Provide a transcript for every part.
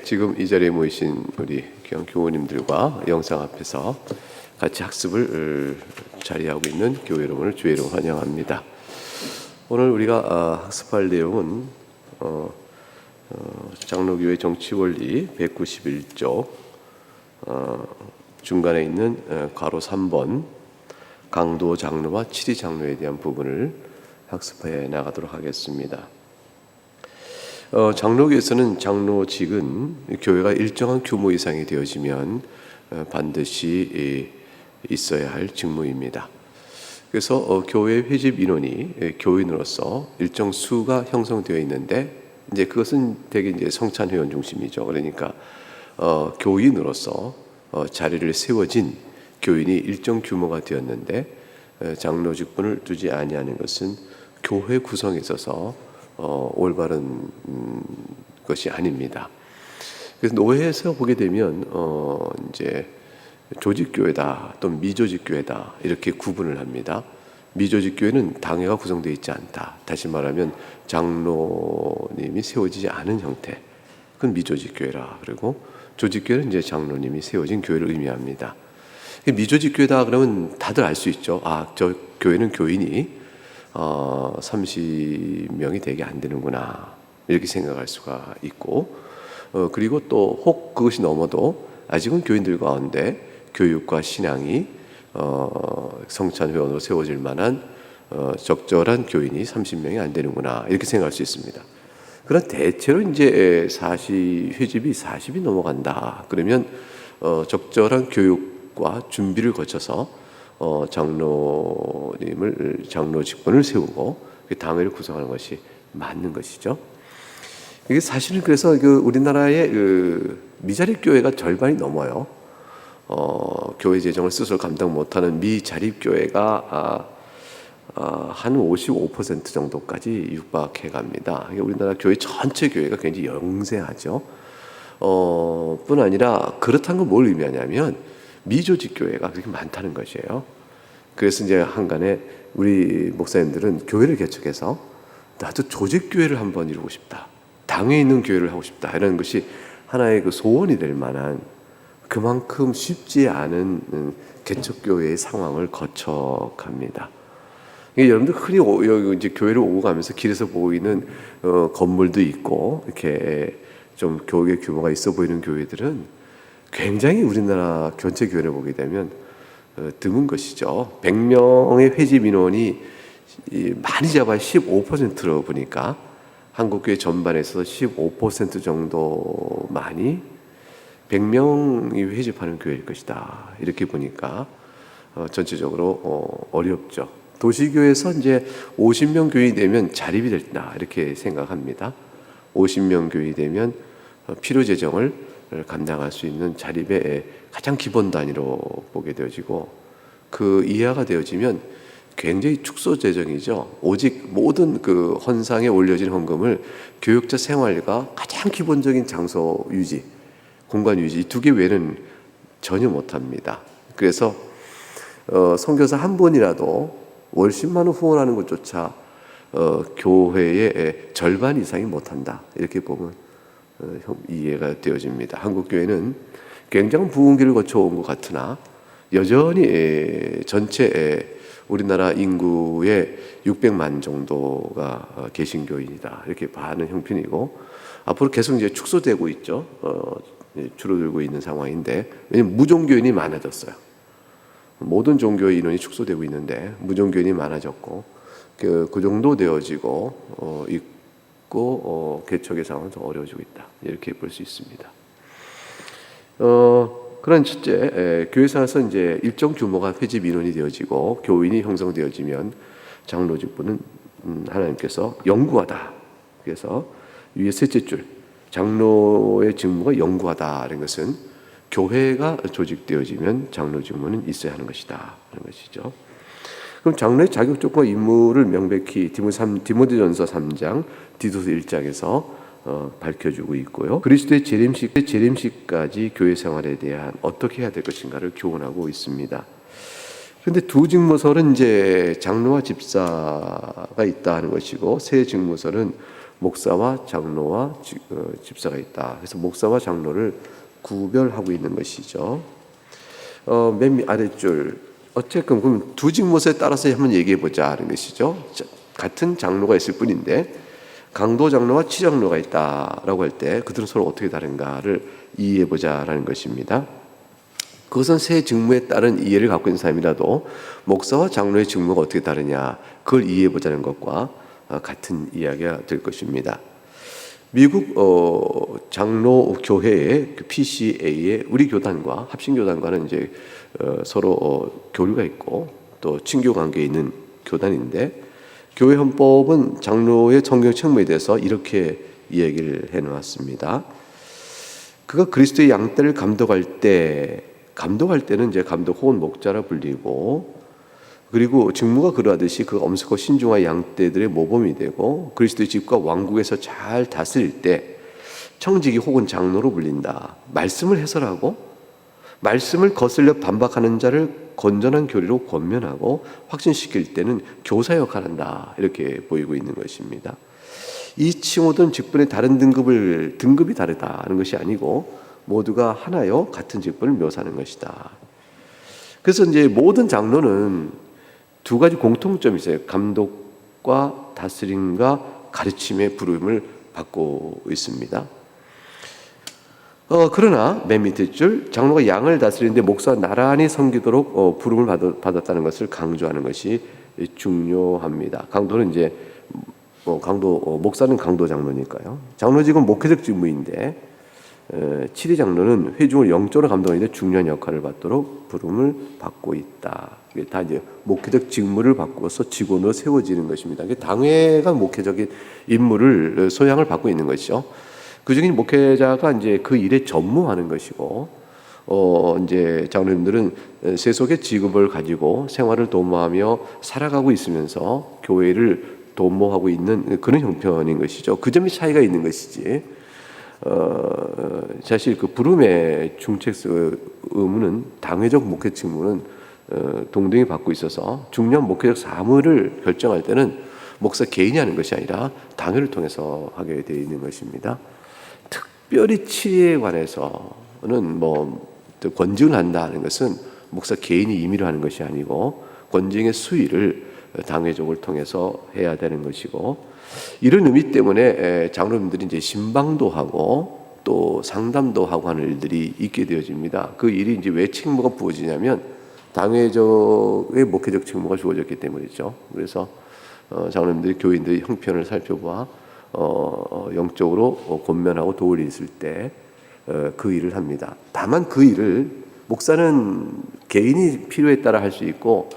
지금 이 자리에 모이신 우리 귀한 교우님들과 영상 앞에서 같이 학습을 자리하고 있는 교회 여러분을 주의 이름으로 환영합니다. 오늘 우리가 학습할 내용은 장로교회 정치원리 191쪽 중간에 있는 괄호 3번 강도 장로와 치리 장로에 대한 부분을 학습해 나가도록 하겠습니다. 장로교에서는 장로직은 교회가 일정한 규모 이상이 되어지면 반드시 있어야 할 직무입니다. 그래서 교회 회집 인원이 교인으로서 일정 수가 형성되어 있는데 이제 그것은 대개 이제 성찬 회원 중심이죠. 그러니까 교인으로서 자리를 세워진 교인이 일정 규모가 되었는데 장로 직분을 두지 아니하는 것은 교회 구성에 있어서 올바른 것이 아닙니다. 그래서 노회에서 보게 되면 이제 조직교회다 또는 미조직교회다 이렇게 구분을 합니다. 미조직교회는 당회가 구성되어 있지 않다. 다시 말하면 장로님이 세워지지 않은 형태, 그건 미조직교회라. 그리고 조직교회는 이제 장로님이 세워진 교회를 의미합니다. 미조직교회다 그러면 다들 알 수 있죠. 저 교회는 교인이 30명이 되게 안 되는구나 이렇게 생각할 수가 있고, 그리고 또 혹 그것이 넘어도 아직은 교인들 가운데 교육과 신앙이 성찬 회원으로 세워질 만한 적절한 교인이 30명이 안 되는구나 이렇게 생각할 수 있습니다. 그러나 대체로 이제 회집이 40이 넘어간다 그러면 적절한 교육과 준비를 거쳐서 장로님을 장로 직분을 세우고 당회를 구성하는 것이 맞는 것이죠. 이게 사실은 그래서 우리나라의 미자립 교회가 절반이 넘어요. 교회 재정을 스스로 감당 못하는 미자립 교회가 한 55% 정도까지 육박해 갑니다. 우리나라 교회 전체 교회가 굉장히 영세하죠. 뿐 아니라 그렇다는 건 뭘 의미하냐면 미조직 교회가 그렇게 많다는 것이에요. 그래서 이제 한간에 우리 목사님들은 교회를 개척해서 나도 조직 교회를 한번 이루고 싶다, 당에 있는 교회를 하고 싶다 이런 것이 하나의 소원이 될 만한 그만큼 쉽지 않은 개척 교회의 상황을 거쳐갑니다. 여러분들 흔히 이제 교회를 오고 가면서 길에서 보이는 건물도 있고 이렇게 좀 교회 규모가 있어 보이는 교회들은 굉장히 우리나라 전체 교회를 보게 되면 드문 것이죠. 100명의 회집 인원이 많이 잡아야 15%로 보니까 한국교회 전반에서 15% 정도만이 100명이 회집하는 교회일 것이다. 이렇게 보니까 전체적으로 어렵죠. 도시교회에서 이제 50명 교인이 되면 자립이 됐다 이렇게 생각합니다. 50명 교인이 되면 필요 재정을 감당할 수 있는 자립의 가장 기본 단위로 보게 되어지고, 그 이하가 되어지면 굉장히 축소 재정이죠. 오직 모든 헌상에 올려진 헌금을 교육자 생활과 가장 기본적인 장소 유지, 공간 유지 이 두 개 외에는 전혀 못합니다. 그래서 선교사 한 번이라도 월 10만 원 후원하는 것조차 교회의 절반 이상이 못한다 이렇게 보면 이해가 되어집니다. 한국교회는 굉장한 부흥기를 거쳐온 것 같으나 여전히 전체 우리나라 인구의 600만 정도가 개신교인이다 이렇게 봐는 형편이고, 앞으로 계속 이제 축소되고 있죠. 줄어들고 있는 상황인데, 왜냐하면 무종교인이 많아졌어요. 모든 종교의 인원이 축소되고 있는데 무종교인이 많아졌고 그 정도 되어지고 개척의 상황은 더 어려워지고 있다 이렇게 볼 수 있습니다. 그런 첫째, 교회사에서 이제 일정 규모가 회집 인원이 되어지고 교인이 형성되어지면 장로 직분은 하나님께서 영구하다. 그래서 위에 셋째 줄 장로의 직무가 영구하다는 것은 교회가 조직되어지면 장로 직무는 있어야 하는 것이다 하는 것이죠. 그럼 장로의 자격 조건과 임무를 명백히 디모데전서 3장, 디도서 1장에서 밝혀주고 있고요. 그리스도의 재림식까지 교회 생활에 대한 어떻게 해야 될 것인가를 교훈하고 있습니다. 그런데 두 직무설은 이제 장로와 집사가 있다 하는 것이고, 세 직무설은 목사와 장로와 집사가 있다. 그래서 목사와 장로를 구별하고 있는 것이죠. 맨 아랫줄, 어쨌든 그럼 두 직무에 따라서 한번 얘기해 보자 하는 것이죠. 같은 장로가 있을 뿐인데 강도 장로와 치장로가 있다라고 할 때 그들은 서로 어떻게 다른가를 이해해 보자라는 것입니다. 그것은 세 직무에 따른 이해를 갖고 있는 사람이라도 목사와 장로의 직무가 어떻게 다르냐, 그걸 이해해 보자는 것과 같은 이야기가 될 것입니다. 미국 장로 교회의 PCA의 우리 교단과 합신 교단과는 이제 서로 교류가 있고 또 친교 관계에 있는 교단인데, 교회 헌법은 장로의 성경 책무에 대해서 이렇게 이야기를 해놓았습니다. 그가 그리스도의 양떼를 감독할 때는 이제 감독 혹은 목자라 불리고, 그리고 직무가 그러하듯이 그 엄숙하고 신중한 양떼들의 모범이 되고 그리스도의 집과 왕국에서 잘 다스릴 때 청지기 혹은 장로로 불린다. 말씀을 해설하고 말씀을 거슬려 반박하는 자를 건전한 교리로 권면하고 확신시킬 때는 교사 역할을 한다. 이렇게 보이고 있는 것입니다. 이 칭호든 직분의 다른 등급이 다르다는 것이 아니고 모두가 하나요 같은 직분을 묘사하는 것이다. 그래서 이제 모든 장로는 두 가지 공통점이 있어요. 감독과 다스림과 가르침의 부름을 받고 있습니다. 그러나 맨 밑에 줄, 장로가 양을 다스리는데 목사가 나란히 섬기도록 부름을 받았다는 것을 강조하는 것이 중요합니다. 강도는 이제 목사는 강도 장로니까요. 장로직은 목회적 직무인데 7위 장로는 회중을 영적으로 감독하는데 중요한 역할을 받도록 부름을 받고 있다. 이게 다 이제 목회적 직무를 바꾸어서 직원으로 세워지는 것입니다. 당회가 목회적인 임무를 소양을 받고 있는 것이죠. 그중에 목회자가 이제 그 일에 전무하는 것이고, 이제 장로님들은 세속의 직업을 가지고 생활을 도모하며 살아가고 있으면서 교회를 도모하고 있는 그런 형편인 것이죠. 그 점이 차이가 있는 것이지. 사실 그 부름의 중책 의무는 당회적 목회 직무는 동등히 받고 있어서 중요한 목회적 사무를 결정할 때는 목사 개인이 하는 것이 아니라 당회를 통해서 하게 되어 있는 것입니다. 특별히 치리에 관해서는 권징을 한다는 것은 목사 개인이 임의로 하는 것이 아니고 권징의 수위를 당회적을 통해서 해야 되는 것이고, 이런 의미 때문에 장로님들이 이제 신방도 하고 또 상담도 하고 하는 일들이 있게 되어집니다. 그 일이 이제 왜 책무가 부어지냐면 당회적의 목회적 책무가 주어졌기 때문이죠. 그래서 장로님들이 교인들의 형편을 살펴봐 영적으로 권면하고 도울 일이 있을 때 그 일을 합니다. 다만 그 일을 목사는 개인이 필요에 따라 할 수 있고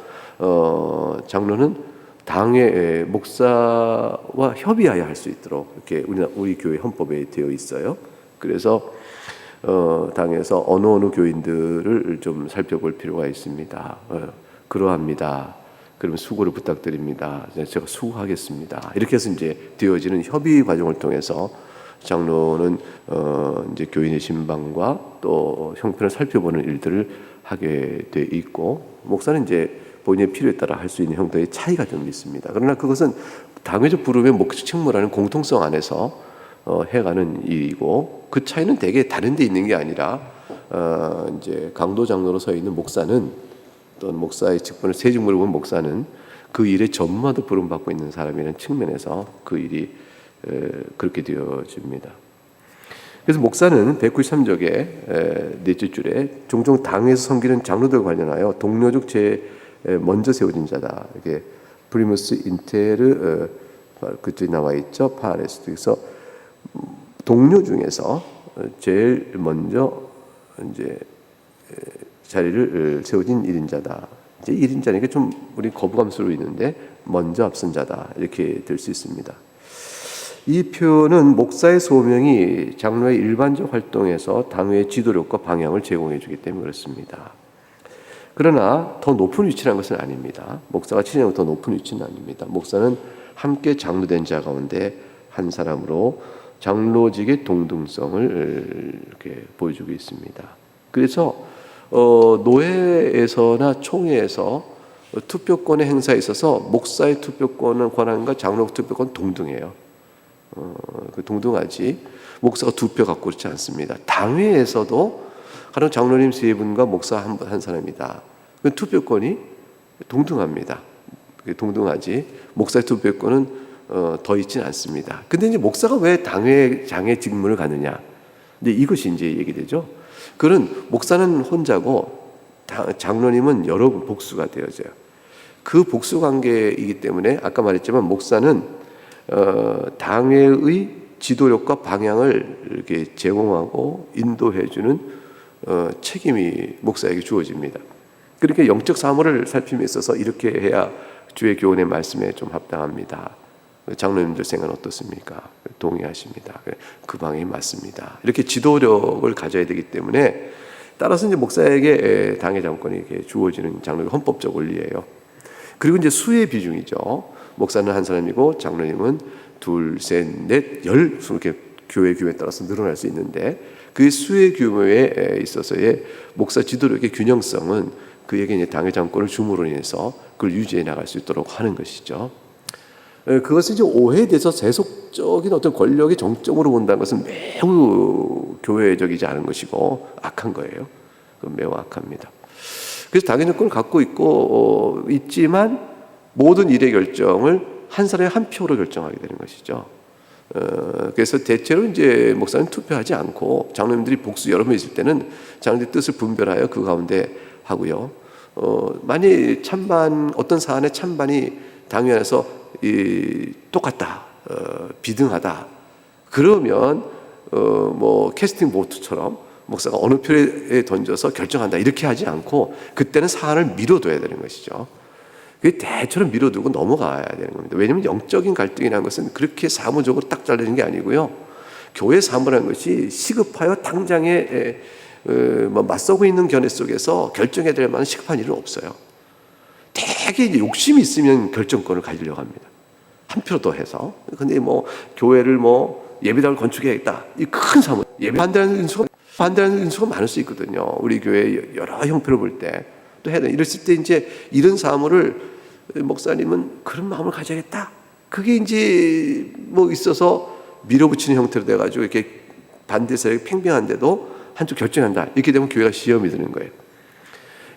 장로는 당의 목사와 협의하여 할 수 있도록 이렇게 우리 교회 헌법에 되어 있어요. 그래서 당에서 어느 교인들을 좀 살펴볼 필요가 있습니다. 그러합니다. 그러면 수고를 부탁드립니다. 제가 수고하겠습니다. 이렇게 해서 이제 되어지는 협의 과정을 통해서 장로는 이제 교인의 신방과 또 형편을 살펴보는 일들을 하게 돼 있고, 목사는 이제 본인의 필요에 따라 할 수 있는 형태의 차이가 좀 있습니다. 그러나 그것은 당회적 부름의 목회적 책무라는 공통성 안에서 해가는 일이고, 그 차이는 되게 다른 데 있는 게 아니라 이제 강도 장로로 서 있는 목사는, 또 목사의 직분을 세 직무를 본 목사는 그 일에 전무하도 부름받고 있는 사람이라는 측면에서 그 일이 그렇게 되어집니다. 그래서 목사는 193쪽의 넷째 줄에 종종 당에서 섬기는 장로들 관련하여 동료적 먼저 세워진 자다. 이게 프리무스 인테르 그쪽에 나와 있죠. 파레스. 그래서 동료 중에서 제일 먼저 이제 자리를 세워진 1인자다. 이제 1인자니까 좀 우리 거부감스러워 있는데 먼저 앞선 자다. 이렇게 될 수 있습니다. 이 표현은 목사의 소명이 장로의 일반적 활동에서 당회의 지도력과 방향을 제공해 주기 때문에 그렇습니다. 그러나 더 높은 위치라는 것은 아닙니다. 목사가 치장보다 더 높은 위치는 아닙니다. 목사는 함께 장로된 자 가운데 한 사람으로 장로직의 동등성을 이렇게 보여주고 있습니다. 그래서 노회에서나 총회에서 투표권의 행사에 있어서 목사의 투표권은 권한과 장로 투표권 동등해요. 동등하지 목사가 2표 갖고 그렇지 않습니다. 당회에서도 가령 장로님 3분과 목사 한 사람이다. 그 투표권이 동등합니다. 동등하지 목사의 투표권은 더 있지는 않습니다. 근데 이제 목사가 왜 당회장의 직무를 갖느냐? 근데 이것이 이제 얘기되죠. 그는 목사는 혼자고 장로님은 여러 복수가 되어져요. 그 복수 관계이기 때문에 아까 말했지만 목사는 당회의 지도력과 방향을 이렇게 제공하고 인도해주는 책임이 목사에게 주어집니다. 그렇게 영적 사물을 살핌에 있어서 이렇게 해야 주의 교훈의 말씀에 좀 합당합니다. 장로님들 생각은 어떻습니까? 동의하십니다. 그 방향이 맞습니다. 이렇게 지도력을 가져야 되기 때문에 따라서 이제 목사에게 당회 장권이 이렇게 주어지는 장로의 헌법적 원리예요. 그리고 이제 수의 비중이죠. 목사는 한 사람이고 장로님은 2, 3, 4, 10 이렇게 교회 규모에 따라서 늘어날 수 있는데 그 수의 규모에 있어서의 목사 지도력의 균형성은 그에게 이제 당회 장권을 줌으로 인해서 그걸 유지해 나갈 수 있도록 하는 것이죠. 그것은 이제 오해돼서 세속적인 어떤 권력의 정점으로 본다는 것은 매우 교회적이지 않은 것이고 악한 거예요. 매우 악합니다. 그래서 당회 정권을 갖고 있지만 모든 일의 결정을 한 사람의 한 표로 결정하게 되는 것이죠. 그래서 대체로 이제 목사는 투표하지 않고 장로님들이 복수 여러 명 있을 때는 장로님들 뜻을 분별하여 그 가운데 하고요. 만일 찬반 어떤 사안의 찬반이 당회 안에서 똑같다, 비등하다. 그러면 뭐 캐스팅 보트처럼 목사가 어느 표에 던져서 결정한다 이렇게 하지 않고 그때는 사안을 미뤄둬야 되는 것이죠. 그게 대처럼 미뤄두고 넘어가야 되는 겁니다. 왜냐하면 영적인 갈등이라는 것은 그렇게 사무적으로 딱 잘리는 게 아니고요. 교회 사무라는 것이 시급하여 당장에 맞서고 있는 견해 속에서 결정해야 될 만한 시급한 일은 없어요. 되게 이제 욕심이 있으면 결정권을 가지려고 합니다. 한 표 더 해서. 근데 뭐 교회를 뭐 예배당을 건축해야겠다. 이 큰 사무. 예배 반대하는 인수가 많을 수 있거든요. 우리 교회 여러 형편을 볼 때 또 해야 돼. 이랬을 때 이제 이런 사무를 목사님은 그런 마음을 가져야겠다. 그게 이제 뭐 있어서 밀어붙이는 형태로 돼가지고 이렇게 반대 세력이 팽팽한데도 한쪽 결정한다. 이렇게 되면 교회가 시험이 드는 거예요.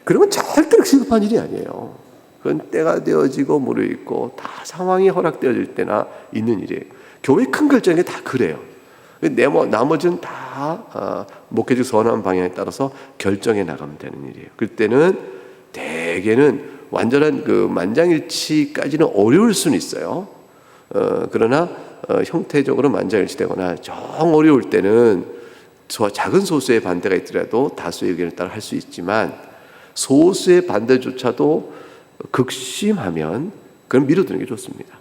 그러면 절대로 시급한 일이 아니에요. 그건 때가 되어지고 무르익고 다 상황이 허락되어질 때나 있는 일이에요. 교회 큰 결정이 다 그래요. 나머지는 다 목회적 선한 방향에 따라서 결정해 나가면 되는 일이에요. 그때는 대개는 완전한 그 만장일치까지는 어려울 수는 있어요. 그러나 형태적으로 만장일치되거나 정 어려울 때는 작은 소수의 반대가 있더라도 다수의 의견을 따라 할 수 있지만 소수의 반대조차도 극심하면 그건 미뤄두는 게 좋습니다.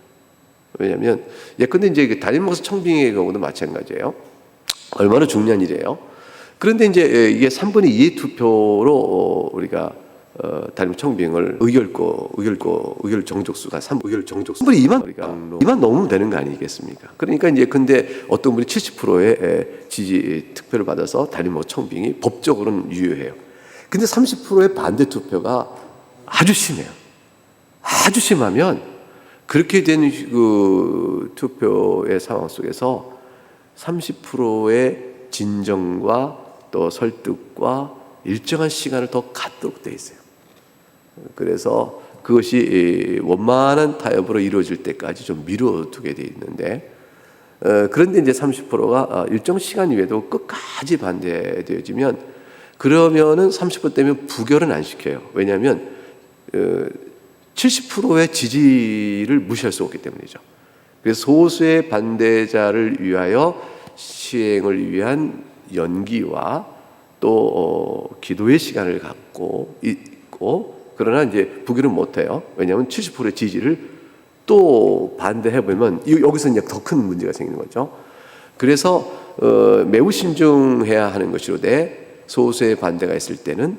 왜냐하면 예컨대 이제 담임 목사 청빙의 경우도 마찬가지예요. 얼마나 중요한 일이에요. 그런데 이제 이게 3분의 2의 투표로 우리가 담임 청빙을 의결 정족수가 3분의 2만 넘으면 되는 거 아니겠습니까? 그러니까 이제 근데 어떤 분이 70%의 지지 투표를 받아서 담임 목사 청빙이 법적으로는 유효해요. 근데 30%의 반대 투표가 아주 심해요. 아주 심하면 그렇게 된 그 투표의 상황 속에서 30%의 진정과 또 설득과 일정한 시간을 더 갖도록 돼 있어요. 그래서 그것이 원만한 타협으로 이루어질 때까지 좀 미뤄두게 돼 있는데 그런데 이제 30%가 일정 시간 이외에도 끝까지 반대되어지면 그러면은 30% 때문에 부결은 안 시켜요. 왜냐하면 70%의 지지를 무시할 수 없기 때문이죠. 그래서 소수의 반대자를 위하여 시행을 위한 연기와 또 기도의 시간을 갖고 있고 그러나 이제 부결은 못해요. 왜냐하면 70%의 지지를 또 반대해보면 여기서 이제 더 큰 문제가 생기는 거죠. 그래서 매우 신중해야 하는 것이로되 소수의 반대가 있을 때는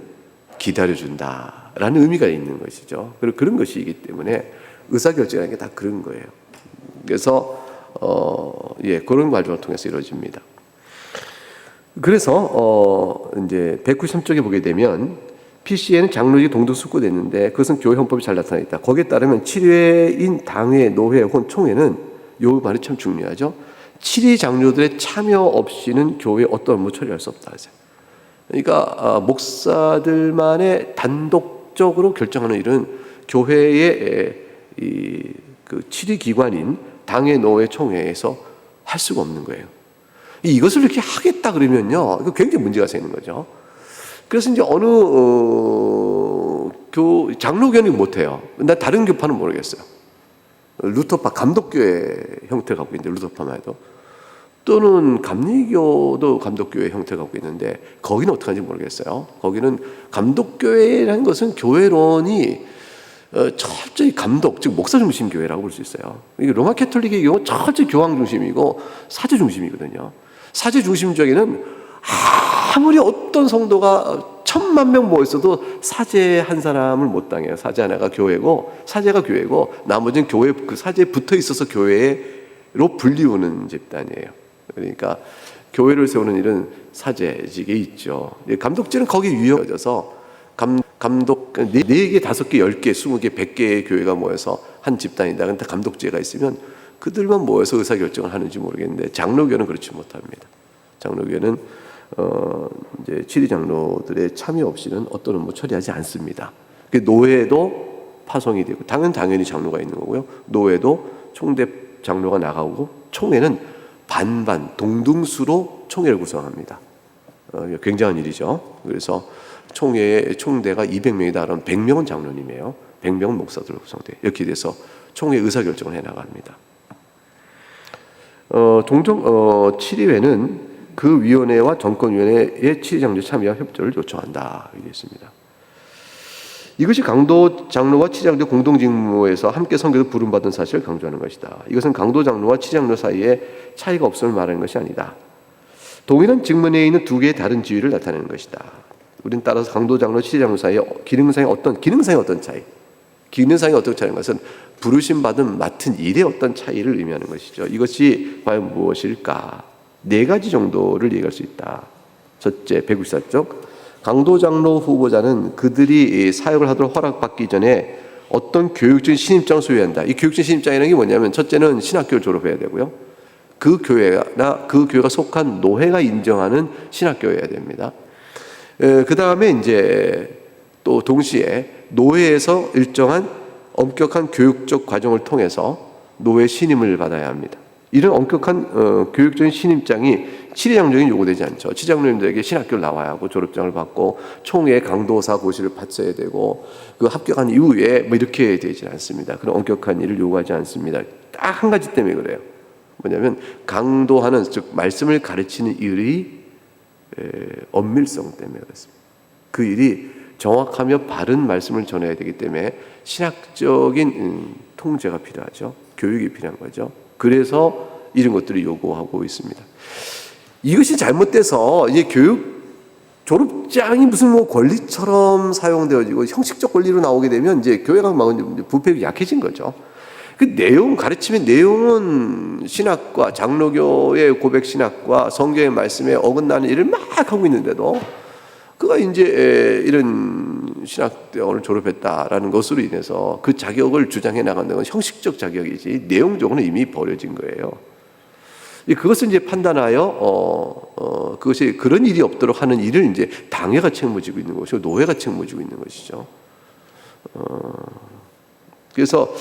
기다려준다라는 의미가 있는 것이죠. 그런 것이기 때문에 의사결정이라는 게 다 그런 거예요. 그래서 그런 과정을 통해서 이루어집니다. 그래서 이제 193쪽에 보게 되면 PC에는 장로직이 동등 숙고됐는데 그것은 교회 헌법이 잘 나타나 있다. 거기에 따르면 7회인 당회, 노회 혹은 총회는 요 말이 참 중요하죠. 7위 장로들의 참여 없이는 교회 어떤 업무 처리할 수 없다. 그러니까 목사들만의 단독적으로 결정하는 일은 교회의 그 7위 기관인 당회 노회 총회에서 할 수가 없는 거예요. 이것을 이렇게 하겠다 그러면요, 이거 굉장히 문제가 생기는 거죠. 그래서 이제 어느 장로교회는 못해요. 나 다른 교파는 모르겠어요. 루터파 감독교회 형태를 갖고 있는데, 루터파만 해도. 또는 감리교도 감독교회 형태를 갖고 있는데, 거기는 어떻게 하는지 모르겠어요. 거기는 감독교회라는 것은 교회론이 철저히 감독, 즉 목사 중심 교회라고 볼 수 있어요. 이게 로마 캐톨릭의 경우 철저히 교황 중심이고 사제 중심이거든요. 사제 중심적에는 아무리 어떤 성도가 1000만 명 모였어도 사제 한 사람을 못 당해요. 사제 하나가 교회고, 사제가 교회고, 나머지는 교회 그 사제에 붙어 있어서 교회로 불리우는 집단이에요. 그러니까 교회를 세우는 일은 사제직에 있죠. 감독직은 거기에 위험해져서 감독 4개, 5개, 10개, 20개, 100개의 교회가 모여서 한 집단이다. 근데 감독제가 있으면 그들만 모여서 의사결정을 하는지 모르겠는데, 장로교는 그렇지 못합니다. 장로교는 이제 7위 장로들의 참여 없이는 어떤 업무 처리하지 않습니다. 노회도 파송이 되고, 당연히 장로가 있는 거고요. 노회도 총대 장로가 나가고, 총회는 반반 동등수로 총회를 구성합니다. 굉장한 일이죠. 그래서 총대가 200명이다 그러면 100명은 장로님이에요. 100명은 목사들로 구성돼요. 이렇게 돼서 총회 의사결정을 해나갑니다. 종종 7위회는 그 위원회와 정권위원회의 7위 장로 참여와 협조를 요청한다. 이렇게 있습니다. 이것이 강도 장로와 7위 장로의 공동직무에서 함께 선교도 부름받은 사실을 강조하는 것이다. 이것은 강도 장로와 7위 장로 사이에 차이가 없음을 말하는 것이 아니다. 동일한 직무내에 있는 두 개의 다른 지위를 나타내는 것이다. 우리는 따라서 강도 장로, 7위 장로 사이에 기능상의 어떤 차이, 기능상의 어떤 차이인 것은 부르심 받은 맡은 일의 어떤 차이를 의미하는 것이죠. 이것이 과연 무엇일까? 4가지 정도를 얘기할 수 있다. 첫째, 194쪽. 강도 장로 후보자는 그들이 사역을 하도록 허락받기 전에 어떤 교육적인 신입장을 소유한다. 이 교육적인 신입장이라는 게 뭐냐면, 첫째는 신학교를 졸업해야 되고요. 그 교회가 속한 노회가 인정하는 신학교여야 됩니다. 그 다음에 이제 또 동시에 노회에서 일정한 엄격한 교육적 과정을 통해서 노회 신임을 받아야 합니다. 이런 엄격한 교육적인 신임장이 7위 장로에게 요구되지 않죠. 7위 장로님들에게 신학교를 나와야 하고 졸업장을 받고 총회 강도사 고시를 받쳐야 되고, 그 합격한 이후에 뭐 이렇게 되지 않습니다. 그런 엄격한 일을 요구하지 않습니다. 딱 한 가지 때문에 그래요. 뭐냐면 강도하는, 즉 말씀을 가르치는 일이 엄밀성 때문에 그렇습니다. 그 일이 정확하며 바른 말씀을 전해야 되기 때문에 신학적인 통제가 필요하죠. 교육이 필요한 거죠. 그래서 이런 것들을 요구하고 있습니다. 이것이 잘못돼서 이제 교육 졸업장이 무슨 뭐 권리처럼 사용되어지고 형식적 권리로 나오게 되면 이제 교회가 막 부패가 약해진 거죠. 그 내용, 가르침의 내용은 신학과 장로교의 고백 신학과 성경의 말씀에 어긋나는 일을 막 하고 있는데도 그가 이제 이런 신학대학원을 졸업했다라는 것으로 인해서 그 자격을 주장해 나간다는 건 형식적 자격이지 내용적으로는 이미 버려진 거예요. 그것을 이제 판단하여 그것이 그런 일이 없도록 하는 일을 이제 당회가 책무지고 있는 것이고 노회가 책무지고 있는 것이죠. 그래서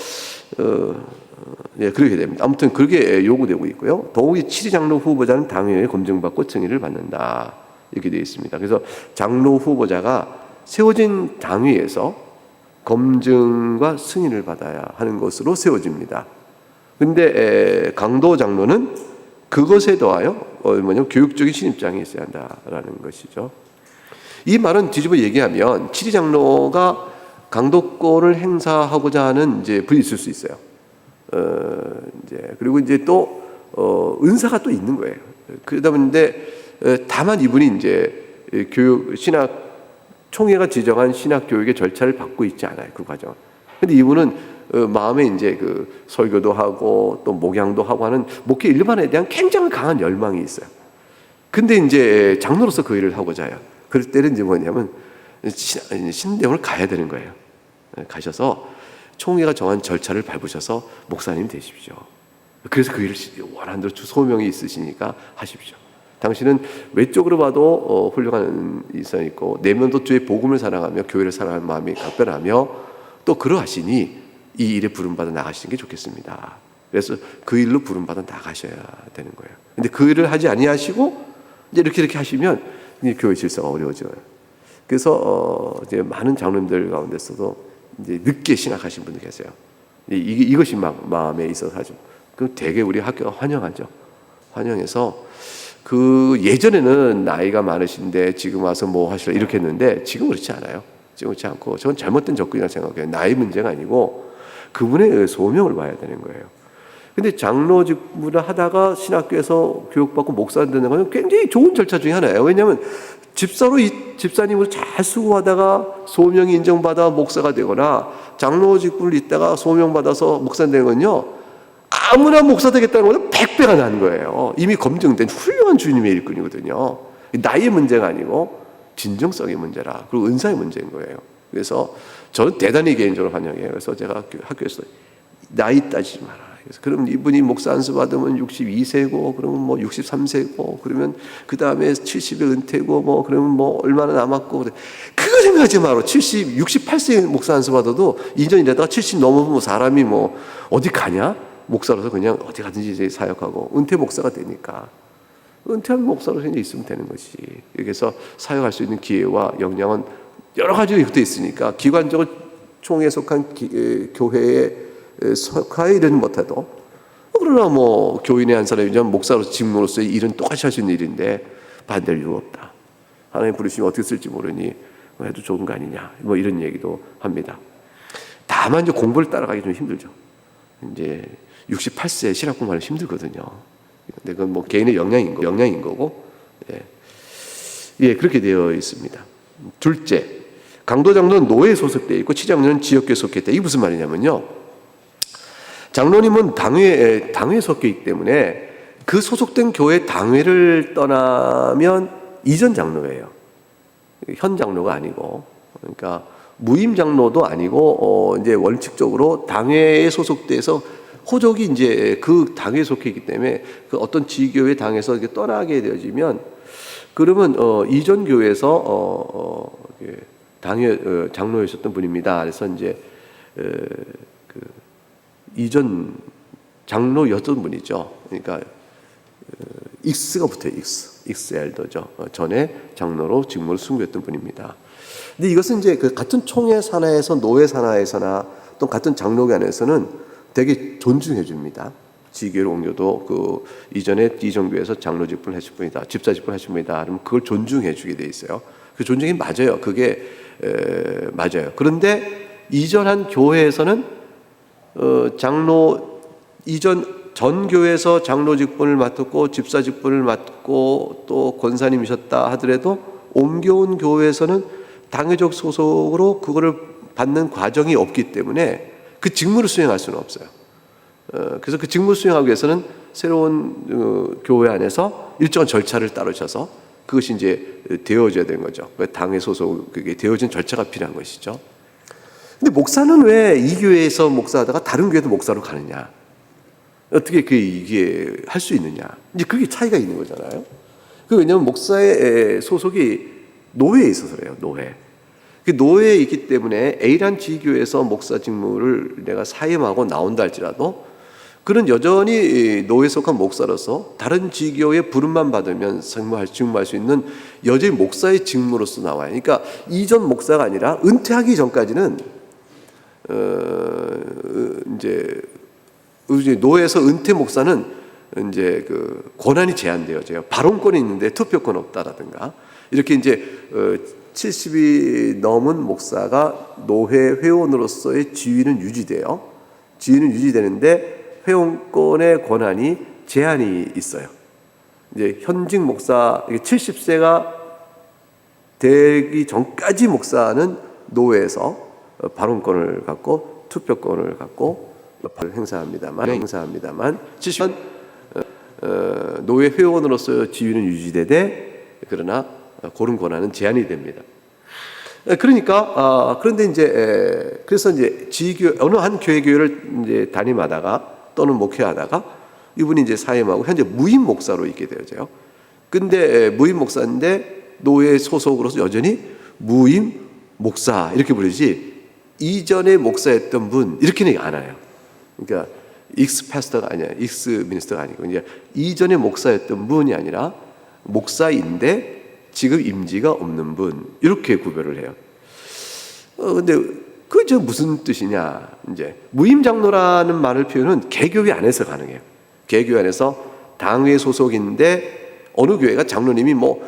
그렇게 됩니다. 아무튼 그렇게 요구되고 있고요. 더욱이 7위 장로 후보자는 당회에 검증받고 승인을 받는다. 이렇게 되어 있습니다. 그래서 장로 후보자가 세워진 당위에서 검증과 승인을 받아야 하는 것으로 세워집니다. 그런데 강도 장로는 그것에 더하여 교육적인 신입장이 있어야 한다라는 것이죠. 이 말은 뒤집어 얘기하면 7위 장로가 강도권을 행사하고자 하는 이제 분이 있을 수 있어요. 그리고 이제 또 은사가 또 있는 거예요. 그러다 보는데 다만 이분이 이제 신학 총회가 지정한 신학 교육의 절차를 받고 있지 않아요. 그 과정. 근데 이분은 마음에 이제 그 설교도 하고 또 목양도 하고 하는 목회 일반에 대한 굉장히 강한 열망이 있어요. 근데 이제 장로로서 그 일을 하고자 해요. 그럴 때는 이제 뭐냐면 신대원을 가야 되는 거예요. 가셔서 총회가 정한 절차를 밟으셔서 목사님 되십시오. 그래서 그 일을 원하는 대로 소명이 있으시니까 하십시오. 당신은 외적으로 봐도 훌륭한 이성이 있고 내면도 주의 복음을 사랑하며 교회를 사랑하는 마음이 각별하며 또 그러하시니 이 일에 부름받아 나가시는 게 좋겠습니다. 그래서 그 일로 부름받아 나가셔야 되는 거예요. 근데 그 일을 하지 아니하시고 이제 이렇게 하시면 이제 교회 질서가 어려워져요. 그래서 이제 많은 장로님들 가운데서도 이제 늦게 신학하신 분들 계세요. 이것이 마음에 있어서 하죠. 그 되게 우리 학교가 환영하죠. 환영해서 그 예전에는 나이가 많으신데 지금 와서 뭐 하시라 이렇게 했는데 지금 그렇지 않아요. 지금 그렇지 않고 저건 잘못된 접근이라고 생각해요. 나이 문제가 아니고 그분의 소명을 봐야 되는 거예요. 근데 장로 직무를 하다가 신학교에서 교육받고 목사 되는 건 굉장히 좋은 절차 중에 하나예요. 왜냐하면 집사님으로 잘 수고하다가 소명이 인정받아 목사가 되거나 장로 직분을 잇다가 소명받아서 목사 되는 건요, 아무나 목사 되겠다는 것은 100배가 난 거예요. 이미 검증된 훌륭한 주님의 일꾼이거든요. 나이의 문제가 아니고 진정성의 문제라, 그리고 은사의 문제인 거예요. 그래서 저는 대단히 개인적으로 환영해요. 그래서 제가 학교에서 나이 따지지 마라. 그래서 그럼 이분이 목사 안수 받으면 62세고 그러면 뭐 63세고 그러면 그 다음에 70에 은퇴고 뭐 그러면 뭐 얼마나 남았고 그거 생각하지 마라. 68세 목사 안수 받아도 2년 일하다가 70 넘으면 사람이 뭐 어디 가냐? 목사로서 그냥 어디 가든지 이제 사역하고 은퇴 목사가 되니까 은퇴한 목사로서 이제 있으면 되는 것이. 그래서 사역할 수 있는 기회와 역량은 여러 가지로 돼 있으니까 기관적으로 총회에 속한 교회에 속하여 일은 못해도 그러나 뭐 교인의 한 사람이면 목사로서 직무로서의 일은 똑같이 할 수 있는 일인데 반대할 이유가 없다. 하나님 부르시면 어떻게 쓸지 모르니 해도 좋은 거 아니냐 뭐 이런 얘기도 합니다. 다만 이제 공부를 따라가기 좀 힘들죠. 이제 68세 신학 공부하는 힘들거든요. 근데 그건 뭐 개인의 역량인 거고, 예, 그렇게 되어 있습니다. 둘째, 강도 장로는 노예에 소속되어 있고 치장로는 지역교회에 속해 있다. 이게 무슨 말이냐면요, 장로님은 당회에 속해 있기 때문에 그 소속된 교회 당회를 떠나면 이전 장로예요. 현 장로가 아니고, 그러니까 무임 장로도 아니고 이제 원칙적으로 당회에 소속돼서 호족이 이제 그 당회에 속해 있기 때문에 그 어떤 지교회 당에서 이렇게 떠나게 되어지면 그러면 이전 교회에서 당회 장로였었던 분입니다. 그래서 이제 그 이전 장로였던 분이죠. 그러니까 익스가 붙어요. 익스 엘더죠. 전에 장로로 직무를 순교했던 분입니다. 근데 이것은 이제 그 같은 총회 산하에서 노예 산하에서나 또 같은 장로교 안에서는 되게 존중해 줍니다. 지교회로 옮겨도 그 이전에 이전교회에서 장로 직분을 하신 분이다, 집사 직분을 하신 분이다. 그러면 그걸 존중해 주게 돼 있어요. 그 존중이 맞아요. 그게 맞아요. 그런데 이전한 교회에서는 장로 이전 전 교회에서 장로 직분을 맡았고 집사 직분을 맡고 또 권사님이셨다 하더라도 옮겨온 교회에서는 당회적 소속으로 그거를 받는 과정이 없기 때문에 그 직무를 수행할 수는 없어요. 그래서 그 직무 수행하기 위해서는 새로운 교회 안에서 일정한 절차를 따르셔서 그것이 이제 되어져야 되는 거죠. 당회 소속 그게 되어진 절차가 필요한 것이죠. 근데 목사는 왜 이 교회에서 목사하다가 다른 교회도 목사로 가느냐? 어떻게 이게 할 수 있느냐? 이제 그게 차이가 있는 거잖아요. 왜냐하면 목사의 소속이 노회에 있어서 그래요. 그 노예에 있기 때문에 A란 지교에서 목사 직무를 내가 사임하고 나온다 할지라도 그는 여전히 노예에 속한 목사로서 다른 지교의 부름만 받으면 직무할 수 있는 여전히 목사의 직무로서 나와요. 그러니까 이전 목사가 아니라 은퇴하기 전까지는 이제 노예에서 은퇴 목사는 이제 그 권한이 제한되어져요. 발언권이 있는데 투표권 없다라든가 이렇게 이제 70이 넘은 목사가 노회 회원으로서의 지위는 유지돼요. 지위는 유지되는데 회원권의 권한이 제한이 있어요. 이제 현직 목사 70세가 되기 전까지 목사는 노회에서 발언권을 갖고 투표권을 갖고 행사합니다만 70은 노회 회원으로서 지위는 유지되되 그러나 그런 권한은 제한이 됩니다. 그러니까 그런데 이제 그래서 이제 지교 어느 한 교회를 이제 담임하다가 또는 목회하다가 이분이 이제 사임하고 현재 무임 목사로 있게 되어져요. 근데 무임 목사인데 노예 소속으로서 여전히 무임 목사 이렇게 부르지 이전에 목사였던 분 이렇게는 안 해요. 그러니까 익스 패스터가 아니야, 익스 미니스터가 아니고 이제 이전에 목사였던 분이 아니라 목사인데 지금 임지가 없는 분 이렇게 구별을 해요. 근데 그저 무슨 뜻이냐? 이제 무임 장로라는 말을 표현은 개교회 안에서 가능해요. 개교회 안에서 당회 소속인데 어느 교회가 장로님이 뭐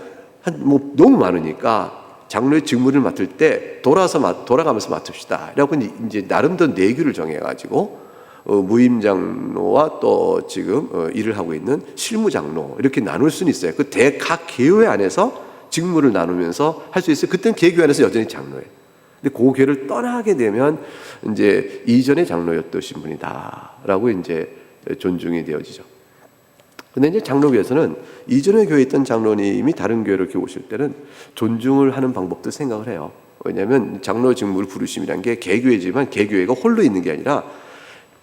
너무 많으니까 장로의 직무를 맡을 때 돌아가면서 맡읍시다. 그래갖고 이제 나름대로 내규를 정해가지고 무임 장로와 또 지금 일을 하고 있는 실무 장로 이렇게 나눌 수는 있어요. 그 각 교회 안에서 직무를 나누면서 할 수 있어요. 그때는 개교회 안에서 여전히 장로예요. 근데 그 교회를 떠나게 되면 이제 이전에 장로였던 분이다라고 이제 존중이 되어지죠. 근데 이제 장로교에서는 이전에 교회에 있던 장로님이 다른 교회로 이렇게 오실 때는 존중을 하는 방법도 생각을 해요. 왜냐하면 장로 직무를 부르심이란 게 개교회지만 개교회가 홀로 있는 게 아니라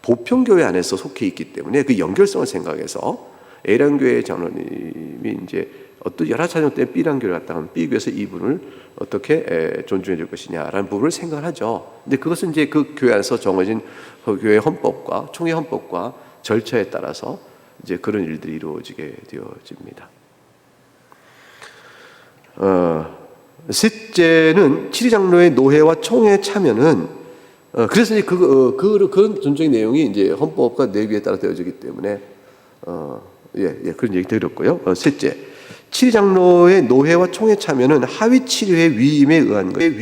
보편교회 안에서 속해 있기 때문에 그 연결성을 생각해서 A란 교회 장로님이 이제 어떤 여러 차종 때문에 B란 교회를 갔다 하면 B교회에서 이분을 어떻게 존중해 줄 것이냐라는 부분을 생각을 하죠. 근데 그것은 이제 그 교회 안에서 정해진 그 교회 헌법과 총회 헌법과 절차에 따라서 이제 그런 일들이 이루어지게 되어집니다. 셋째는 칠위장로의 노회와 총회 참여는 그래서 이제 그런 존중의 내용이 이제 헌법과 내규에 따라 되어지기 때문에 그런 얘기 드렸고요. 셋째, 칠위장로의 노회와 총회 참여는 하위 칠위회 위임에 의한 거예요.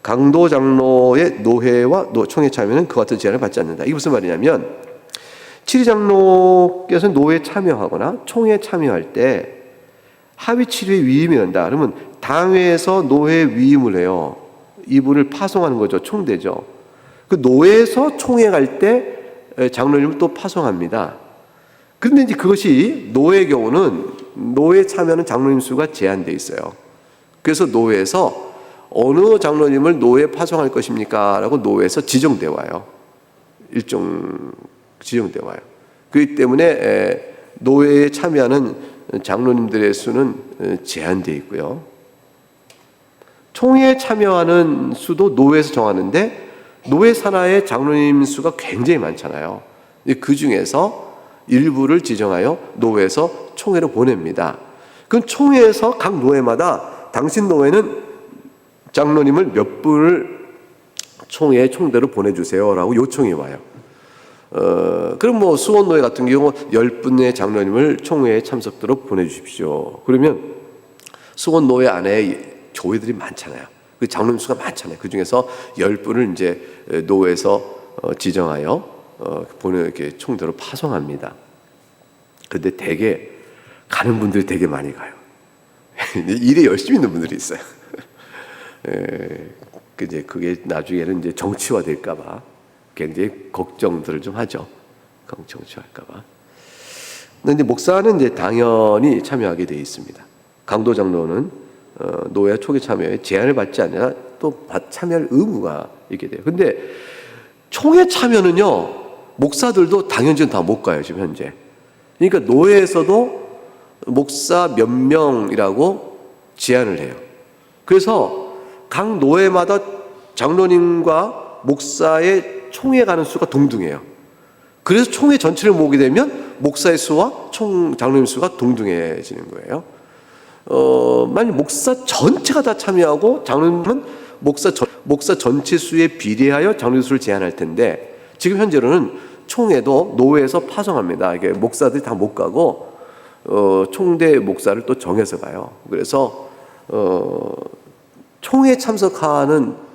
강도 장로의 노회와 총회 참여는 그와 같은 제한을 받지 않는다. 이게 무슨 말이냐면 칠위장로께서 노회에 참여하거나 총회에 참여할 때 하위 칠위회 위임이 된다. 그러면 당회에서 노회 위임을 해요. 이분을 파송하는 거죠. 총대죠. 그 노회에서 총회 갈 때 장로님을 또 파송합니다. 그런데 이제 그것이 노회의 경우는 노회에 참여하는 장로님 수가 제한되어 있어요. 그래서 노회에서 어느 장로님을 노회에 파송할 것입니까? 라고 노회에서 지정되어 와요. 일종 지정되어 와요. 그렇기 때문에 노회에 참여하는 장로님들의 수는 제한되어 있고요. 총회에 참여하는 수도 노회에서 정하는데 노회 산하의 장로님 수가 굉장히 많잖아요. 그 중에서 일부를 지정하여 노회에서 총회로 보냅니다. 그럼 총회에서 각 노회마다 당신 노회는 장로님을 몇 분을 총회에 총대로 보내주세요라고 요청이 와요. 그럼 뭐 수원노회 같은 경우 10분의 장로님을 총회에 참석도록 보내주십시오. 그러면 수원노회 안에 교회들이 많잖아요. 그 장로님 수가 많잖아요. 그 중에서 10분을 이제 노회에서 지정하여 이렇게 총대로 파송합니다. 근데 대개 가는 분들이 되게 많이 가요. 일에 열심히 있는 분들이 있어요. 이제 그게 나중에는 이제 정치화 될까봐 굉장히 걱정들을 좀 하죠. 정치화할까봐. 근데 이제 목사는 이제 당연히 참여하게 되어 있습니다. 강도 장로는 노회 초기 참여에 제한을 받지 않으나 또 참여할 의무가 있게 돼요. 근데 총회 참여는요, 목사들도 당연히 다 못 가요, 지금 현재. 그러니까 노회에서도 목사 몇 명이라고 제한을 해요. 그래서 각 노회마다 장로님과 목사의 총회 가는 수가 동등해요. 그래서 총회 전체를 모으게 되면 목사의 수와 장로님 수가 동등해지는 거예요. 만약 목사 전체가 다 참여하고 장로님은 목사 전체 수에 비례하여 장로님 수를 제한할 텐데 지금 현재로는 총회도 노회에서 파송합니다. 이게 목사들이 다 못 가고 총대 목사를 또 정해서 가요. 그래서 총회에 참석하는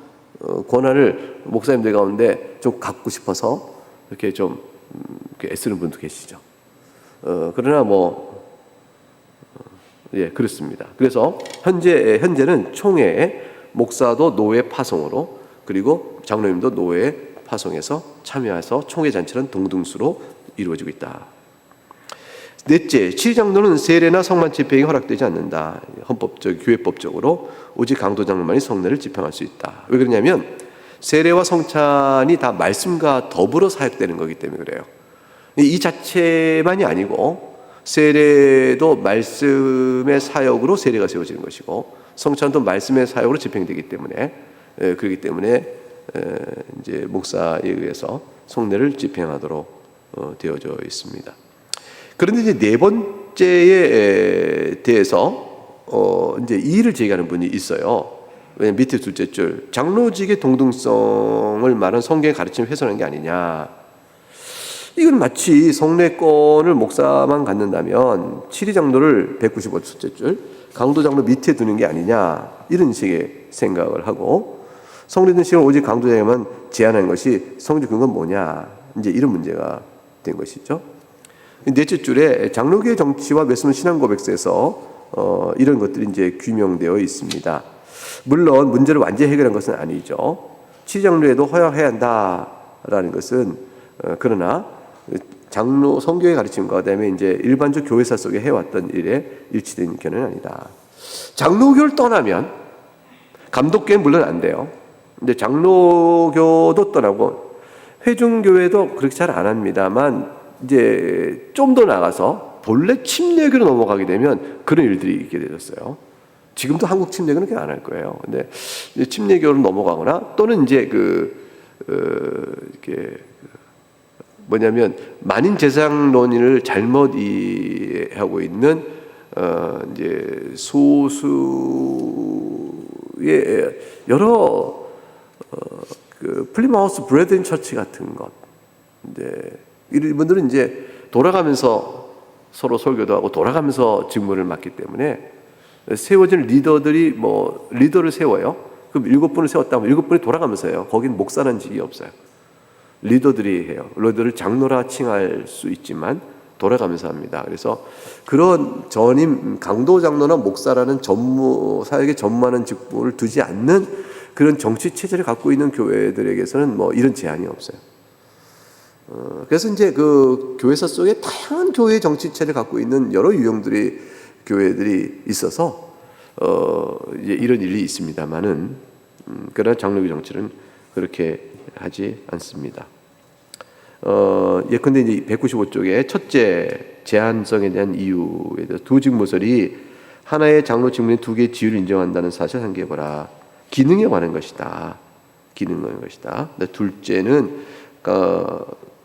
권한을 목사님들 가운데 좀 갖고 싶어서 이렇게 좀 애쓰는 분도 계시죠. 그러나 그렇습니다. 그래서 현재는 총회에 목사도 노회 파송으로 그리고 장로님도 노회 파송해서 참여해서 총회 잔치는 동등수로 이루어지고 있다. 넷째, 칠위장로는 세례나 성만 집행이 허락되지 않는다. 교회법적으로 오직 강도장로만이 성례를 집행할 수 있다. 왜 그러냐면 세례와 성찬이 다 말씀과 더불어 사역되는 거기 때문에 그래요. 이 자체만이 아니고 세례도 말씀의 사역으로 세례가 세워지는 것이고 성찬도 말씀의 사역으로 집행되기 때문에 그렇기 때문에 이제 목사에 의해서 성례를 집행하도록 되어져 있습니다. 그런데 이제 네 번째에 대해서 이제 이의를 제기하는 분이 있어요. 왜냐면 밑에 둘째 줄 장로직의 동등성을 말한 성경의 가르침을 훼손한 게 아니냐. 이건 마치 성례권을 목사만 갖는다면 7위 장로를 195첫째 줄 강도 장로 밑에 두는 게 아니냐 이런 식의 생각을 하고 성례된 시간을 오직 강도장에만 제한한 것이 성적 근거는 뭐냐 이제 이런 문제가 된 것이죠. 넷째 줄에 장로교의 정치와 웨스트민스터 신앙 고백서에서 이런 것들이 이제 규명되어 있습니다. 물론 문제를 완전히 해결한 것은 아니죠. 7위 장로에도 허용해야 한다라는 것은 그러나 장로 성경의 가르침과 그다음에 이제 일반적 교회사 속에 해왔던 일에 일치된 견해는 아니다. 장로교를 떠나면 감독교회는 물론 안 돼요. 근데 장로교도 떠나고 회중교회도 그렇게 잘 안 합니다만 이제 좀 더 나가서 본래 침례교로 넘어가게 되면 그런 일들이 있게 되었어요. 지금도 한국 침례교는 그렇게 안 할 거예요. 근데 이제 침례교로 넘어가거나 또는 이제 이렇게 뭐냐면 만인 재상론을 잘못 이해하고 있는 이제 소수의 여러 플리마우스 브레든 처치 같은 것, 이제 이분들은 이제 돌아가면서 서로 설교도 하고 돌아가면서 직무를 맡기 때문에 세워진 리더들이 뭐 리더를 세워요. 그럼 7분을 세웠다면 7분이 돌아가면서 해요. 거긴 목사라는 직이 없어요. 리더들이 해요. 리더를 장로라 칭할 수 있지만 돌아가면서 합니다. 그래서 그런 전임 강도 장로나 목사라는 사역에 전무하는 직분을 두지 않는 그런 정치 체제를 갖고 있는 교회들에게서는 뭐 이런 제한이 없어요. 그래서 이제 그 교회사 속에 다양한 교회 정치체를 갖고 있는 여러 유형들의 교회들이 있어서 이제 이런 일이 있습니다만은 그러나 장로교 정치는 그렇게 하지 않습니다. 예컨대 이제 195쪽에 첫째 제한성에 대한 이유에 대해서 두 직무설이 하나의 장로 직무의 두 개의 지위를 인정한다는 사실 상기해보라. 기능에 관한 것이다. 기능에 관한 것이다. 둘째는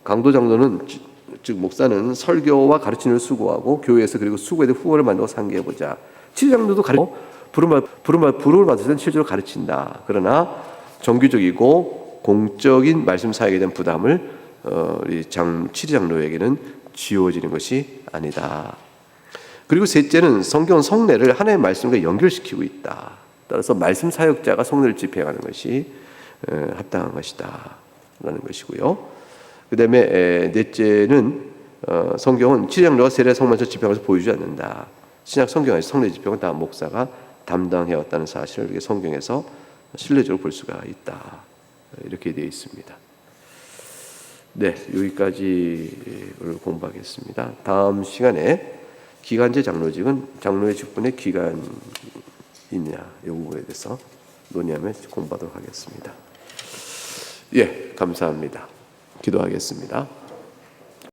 강도 장로는 즉 목사는 설교와 가르침을 수고하고 교회에서 그리고 수고에 대해 후원을 만들고 상기해보자. 치장로도 부름을 받을 때는 실제로 가르친다. 그러나 정규적이고 공적인 말씀 사역에 대한 부담을 우리 치장로에게는 지워지는 것이 아니다. 그리고 셋째는 성경은 성례를 하나님의 말씀과 연결시키고 있다. 따라서 말씀 사역자가 성례를 집행하는 것이 합당한 것이다 라는 것이고요. 그 다음에 넷째는 성경은 치장로가 세례 성만서 집행하면서 보여주지 않는다. 신약 성경에서 성례 집행은 다 목사가 담당해왔다는 사실을 이렇게 성경에서 신뢰적으로 볼 수가 있다. 이렇게 되어 있습니다. 네, 여기까지를 공부하겠습니다. 다음 시간에 기간제 장로직은 장로의 직분의 기간이 있냐 이 부분에 대해서 논의하며 공부하도록 하겠습니다. 예, 감사합니다. 기도하겠습니다.